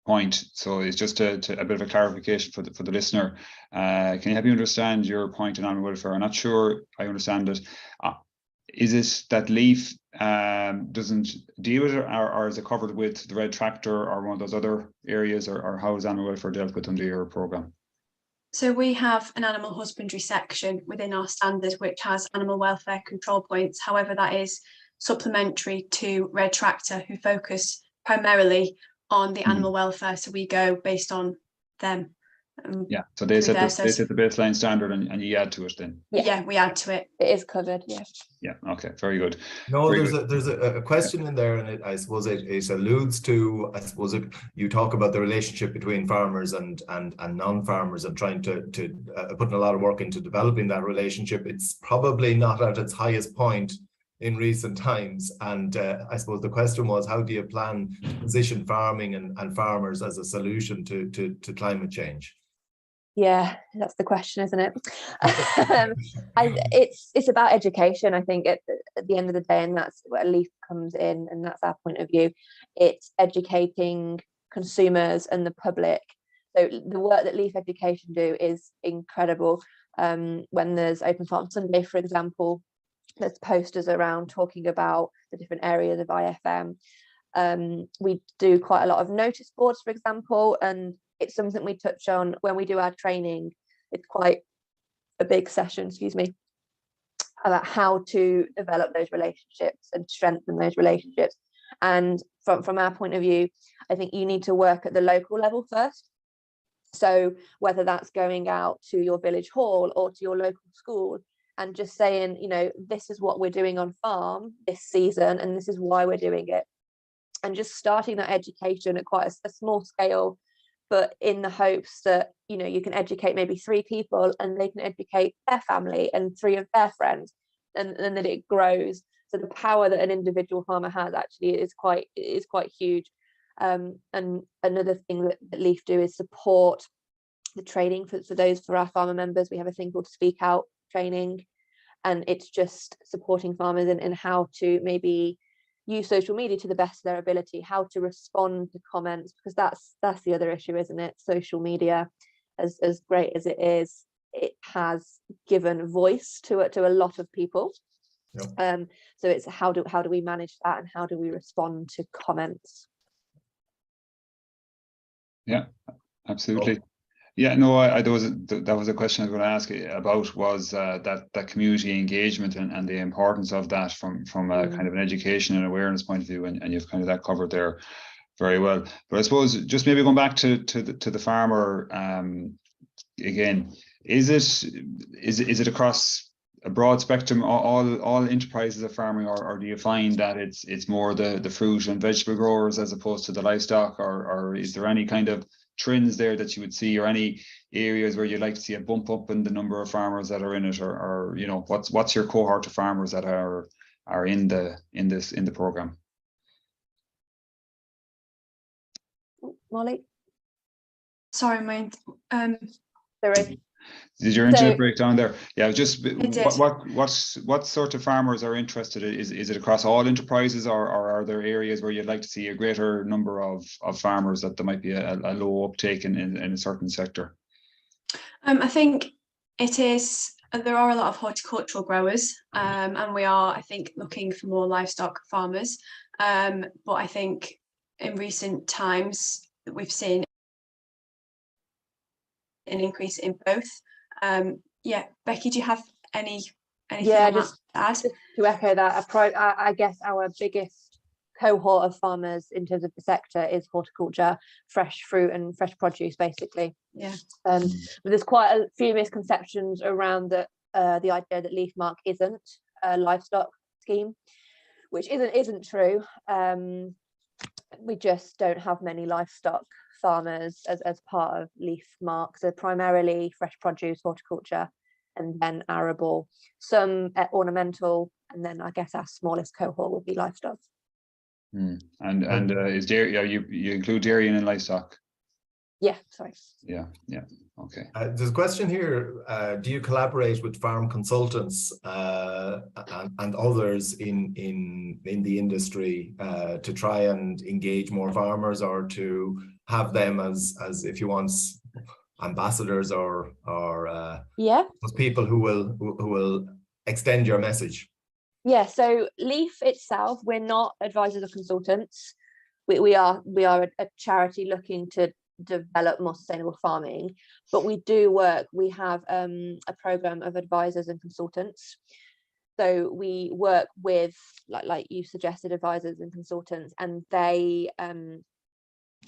point. So it's just a bit of a clarification for the listener. Can you help me understand your point on animal welfare? I'm not sure I understand it. Is it that LEAF doesn't deal with it, or is it covered with the red tractor or one of those other areas, or how is animal welfare dealt with under your programme? So we have an animal husbandry section within our standard which has animal welfare control points. However, that is supplementary to Red Tractor, who focus primarily on the animal welfare. So we go based on them. Yeah, so they set the baseline standard and you add to it then. Yeah, we add to it. It is covered. Yeah. Yeah. Okay. Very good. No, there's a question in there, and I suppose it alludes to, I suppose you talk about the relationship between farmers and non-farmers, and trying to putting a lot of work into developing that relationship. It's probably not at its highest point in recent times. And I suppose the question was, how do you plan to position farming and farmers as a solution to climate change? Yeah, that's the question, isn't it? It's about education, I think, at the end of the day, and that's where LEAF comes in, and that's our point of view. It's educating consumers and the public. So the work that LEAF Education do is incredible. When there's Open Farm Sunday, for example, there's posters around talking about the different areas of IFM. We do quite a lot of notice boards, for example, and it's something we touch on when we do our training. It's quite a big session, excuse me, about how to develop those relationships and strengthen those relationships. And from our point of view, I think you need to work at the local level first. So whether that's going out to your village hall or to your local school and just saying, you know, this is what we're doing on farm this season and this is why we're doing it. And just starting that education at quite a small scale, but in the hopes that, you know, you can educate maybe 3 people and they can educate their family and 3 of their friends, and that it grows. So the power that an individual farmer has actually is quite huge. And another thing that LEAF do is support the training for our farmer members. We have a thing called Speak Out training, and it's just supporting farmers in how to maybe use social media to the best of their ability, how to respond to comments, because that's the other issue, isn't it? Social media, as great as it is, it has given voice to a lot of people. Yep. So it's how do we manage that, and how do we respond to comments? Yeah, absolutely. Yeah, no, that was a question I was going to ask about, was that community engagement and the importance of that from a kind of an education and awareness point of view, and you've kind of that covered there very well. But I suppose just maybe going back to the farmer again, is it across a broad spectrum, all enterprises of farming, or do you find that it's more the fruit and vegetable growers as opposed to the livestock, or is there any kind of trends there that you would see, or any areas where you'd like to see a bump up in the number of farmers that are in it, or you know, what's your cohort of farmers that are in the program? Molly, sorry, mind. Sorry. Did your internet break down there? Yeah, just what sort of farmers are interested? Is it across all enterprises, or are there areas where you'd like to see a greater number of farmers, that there might be a low uptake in a certain sector? I think it is. There are a lot of horticultural growers, and we are, I think, looking for more livestock farmers. But I think in recent times we've seen an increase in both. Yeah, Becky, do you have anything just to add? To echo that, I guess our biggest cohort of farmers in terms of the sector is horticulture, fresh fruit and fresh produce, basically. Yeah. But there's quite a few misconceptions around the idea that LEAF Marque isn't a livestock scheme, which isn't true. We just don't have many livestock farmers as part of LEAF Marque. So primarily fresh produce, horticulture, and then arable, some ornamental, and then I guess our smallest cohort would be livestock. And is dairy? You include dairy and livestock? Yeah, sorry. Yeah. Okay. There's a question here. Do you collaborate with farm consultants and others in the industry to try and engage more farmers, or to have them as if you want, ambassadors or those people who will extend your message? Yeah, so LEAF itself, we're not advisors or consultants. We are a charity looking to develop more sustainable farming, but we do work. We have a program of advisors and consultants. So we work with, like you suggested, advisors and consultants, and they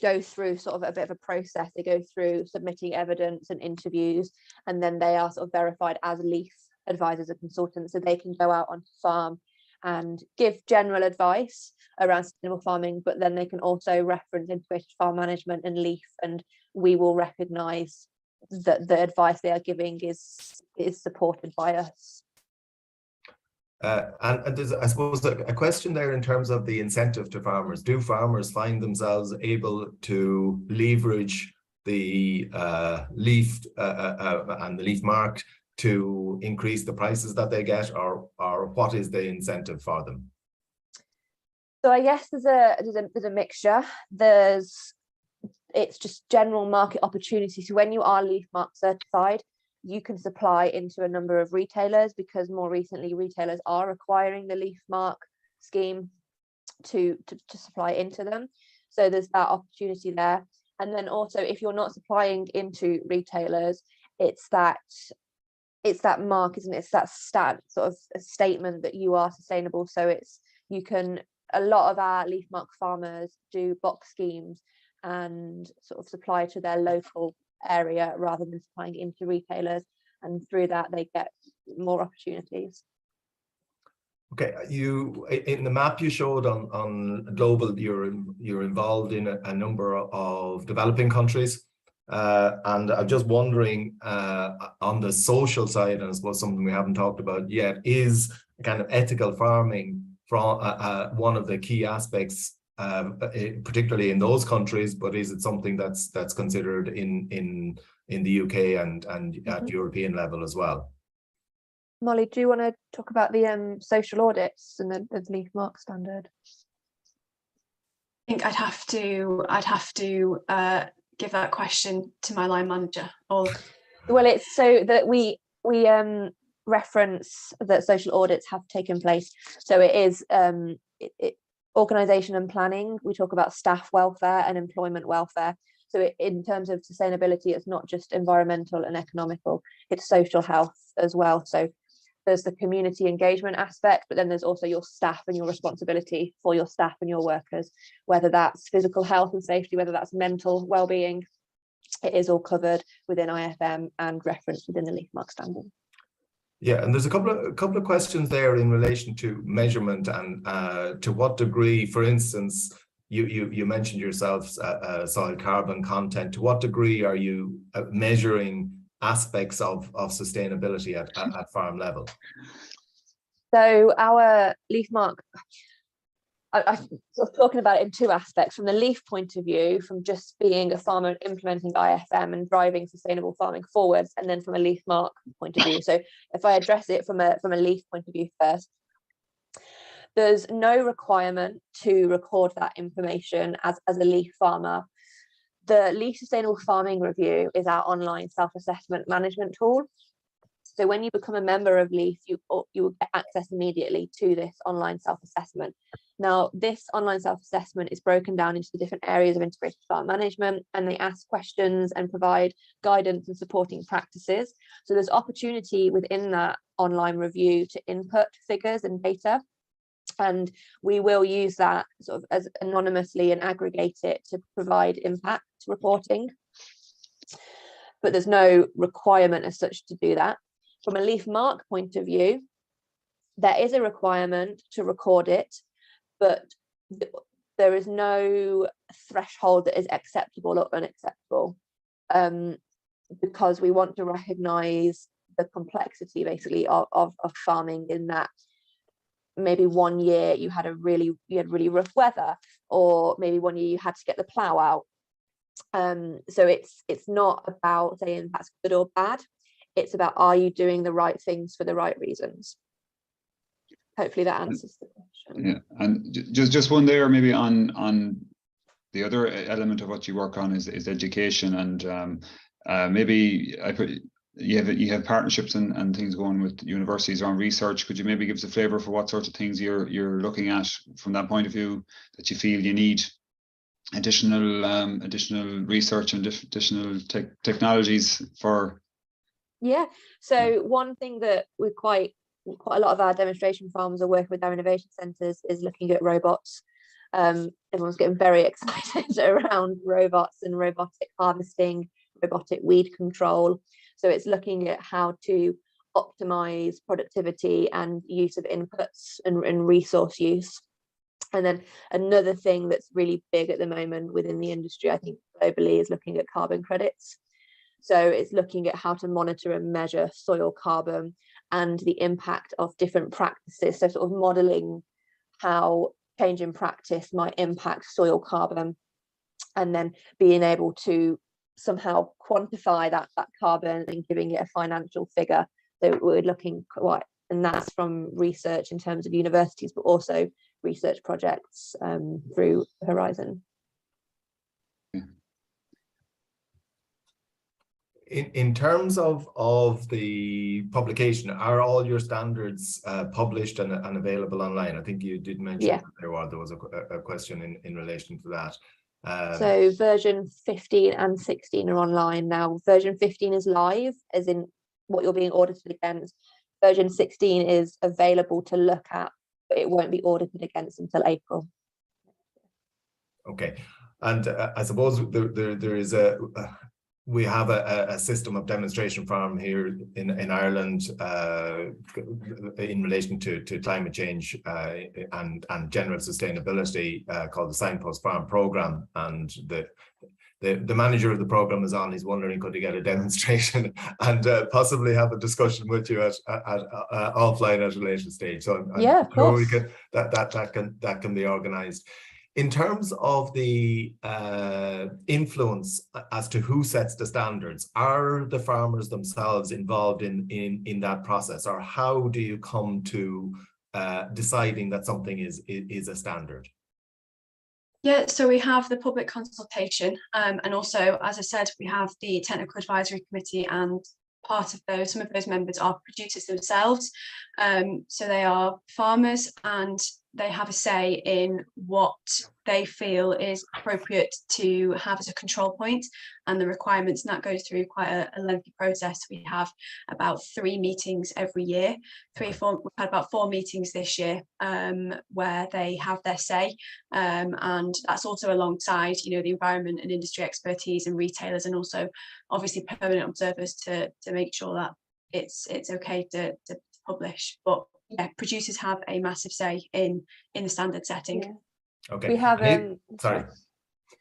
go through sort of a bit of a process. They go through submitting evidence and interviews, and then they are sort of verified as LEAF advisors and consultants, so they can go out on farm and give general advice around sustainable farming, but then they can also reference integrated farm management and LEAF, and we will recognise that the advice they are giving is supported by us. And there's, I suppose, a question there in terms of the incentive to farmers. Do farmers find themselves able to leverage the leaf and the leaf marque to increase the prices that they get, or what is the incentive for them? So I guess there's a mixture. It's just general market opportunity. So when you are leaf marque certified, you can supply into a number of retailers, because more recently retailers are acquiring the leaf marque scheme to supply into them. So there's that opportunity there. And then also, if you're not supplying into retailers, it's that mark, isn't it? It's that sort of a statement that you are sustainable. So a lot of our leaf marque farmers do box schemes and sort of supply to their local area rather than supplying into retailers, and through that they get more opportunities. Okay, you in the map you showed on global, you're involved in a number of developing countries, and I'm just wondering, on the social side, and I suppose something we haven't talked about yet, is kind of ethical farming from one of the key aspects, particularly in those countries, but is it something that's considered in the UK and at European level as well? Molly, do you want to talk about the social audits and the leaf marque standard? I think I'd have to give that question to my line manager. Well, it's so that we reference that social audits have taken place. So it is organisation and planning. We talk about staff welfare and employment welfare. So in terms of sustainability, it's not just environmental and economical, it's social health as well. So there's the community engagement aspect, but then there's also your staff and your responsibility for your staff and your workers, whether that's physical health and safety, whether that's mental well-being. It is all covered within IFM and referenced within the leaf marque standard. Yeah, and there's a couple of questions there in relation to measurement and to what degree, for instance, you mentioned yourself soil carbon content. To what degree are you measuring aspects of sustainability at farm level? So our leaf marque, I'm sort of talking about it in two aspects: from the leaf point of view, from just being a farmer implementing IFM and driving sustainable farming forwards, and then from a leaf marque point of view. So if I address it from a leaf point of view first, there's no requirement to record that information as a leaf farmer. The Leaf Sustainable Farming Review is our online self-assessment management tool. So when you become a member of LEAF, you will get access immediately to this online self-assessment. Now, this online self-assessment is broken down into the different areas of integrated farm management, and they ask questions and provide guidance and supporting practices. So there's opportunity within that online review to input figures and data, and we will use that sort of as anonymously and aggregate it to provide impact reporting. But there's no requirement as such to do that. From a leaf marque point of view, there is a requirement to record it, but there is no threshold that is acceptable or unacceptable, because we want to recognise the complexity basically of farming, in that maybe one year you had really rough weather, or maybe one year you had to get the plough out. So it's not about saying that's good or bad. It's about, are you doing the right things for the right reasons? Hopefully that answers the question. Yeah, and just one there maybe on the other element of what you work on is education, and maybe you have partnerships and things going with universities around research. Could you maybe give us a flavour for what sorts of things you're looking at from that point of view, that you feel you need additional research and additional technologies for? Yeah, so one thing that we're quite a lot of our demonstration farms are working with our innovation centres is looking at robots. Everyone's getting very excited around robots and robotic harvesting, robotic weed control. So it's looking at how to optimize productivity and use of inputs and resource use. And then another thing that's really big at the moment within the industry, I think globally, is looking at carbon credits. So it's looking at how to monitor and measure soil carbon and the impact of different practices. So sort of modelling how change in practice might impact soil carbon, and then being able to somehow quantify that carbon and giving it a financial figure. So we're looking quite, and that's from research in terms of universities, but also research projects through Horizon. In terms of the publication, are all your standards published and available online? I think you did mention that there was a question in relation to that. So version 15 and 16 are online now. Version 15 is live, as in what you're being audited against. Version 16 is available to look at, but it won't be audited against until April. Okay, and I suppose there is we have a system of demonstration farm here in Ireland in relation to climate change and general sustainability called the Signpost Farm Programme, and the manager of the programme is on. He's wondering, could he get a demonstration and possibly have a discussion with you at offline at a later stage. So I'm of sure course. we can that can be organised. In terms of the influence as to who sets the standards, are the farmers themselves involved in that process, or how do you come to deciding that something is a standard? Yeah, so we have the public consultation, and also, as I said, we have the technical advisory committee, and part of those, some of those members are producers themselves. So they are farmers, and they have a say in what they feel is appropriate to have as a control point and the requirements, and that goes through quite a lengthy process. We have about 3 meetings every year, 3 or 4. We've had about 4 meetings this year where they have their say, and that's also alongside, you know, the environment and industry expertise and retailers, and also obviously permanent observers to make sure that it's okay to publish. But yeah, producers have a massive say in the standard setting. Yeah. Okay. We have sorry.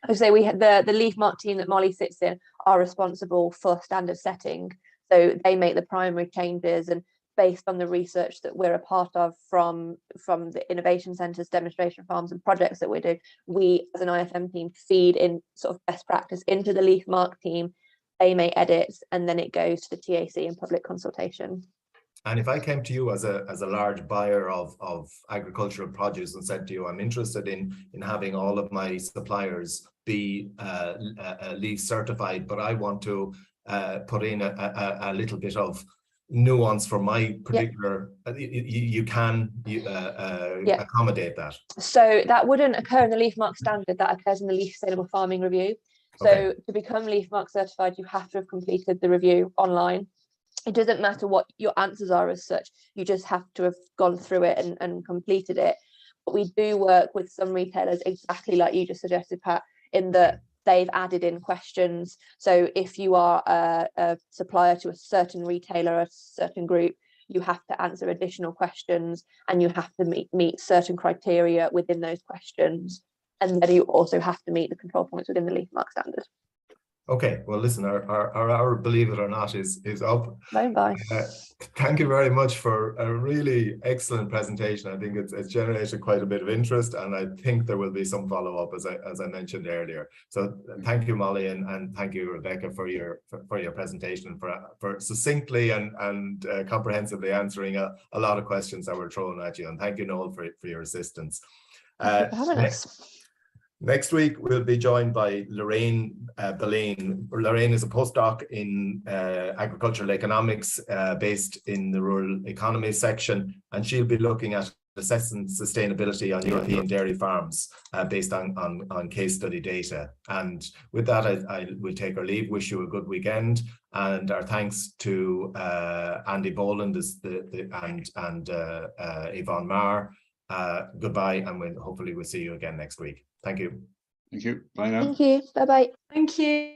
I would say we have the Leaf Marque team that Molly sits in are responsible for standard setting. So they make the primary changes, and based on the research that we're a part of from the innovation centres, demonstration farms and projects that we do, we as an IFM team feed in sort of best practice into the Leaf Marque team. They make edits, and then it goes to the TAC in public consultation. And if I came to you as a large buyer of agricultural produce and said to you, I'm interested in having all of my suppliers be LEAF certified, but I want to put in a little bit of nuance for my particular, you can accommodate that. So that wouldn't occur in the Leaf Marque standard, that occurs in the Leaf Sustainable Farming Review. So to become Leaf Marque certified, you have to have completed the review online. It doesn't matter what your answers are as such, you just have to have gone through it and completed it. But we do work with some retailers exactly like you just suggested, Pat, in that they've added in questions. So if you are a supplier to a certain retailer, a certain group, you have to answer additional questions, and you have to meet certain criteria within those questions. And then you also have to meet the control points within the Leaf Marque standard. Okay, well, listen, our believe it or not is up. Bye. Thank you very much for a really excellent presentation. I think it's generated quite a bit of interest, and I think there will be some follow-up, as I mentioned earlier. So thank you, Molly, and thank you, Rebecca, for your presentation, for succinctly and comprehensively answering a lot of questions that were thrown at you. And thank you, Noel, for your assistance. Thank you for having us. Next week, we'll be joined by Lorraine Belaine. Lorraine is a postdoc in agricultural economics based in the rural economy section, and she'll be looking at assessing sustainability on European dairy farms based on case study data. And with that, I will take our leave, wish you a good weekend, and our thanks to Andy Boland and Yvonne Marr. Goodbye, and hopefully we'll see you again next week. Thank you. Thank you. Bye now. Thank you. Bye-bye. Thank you.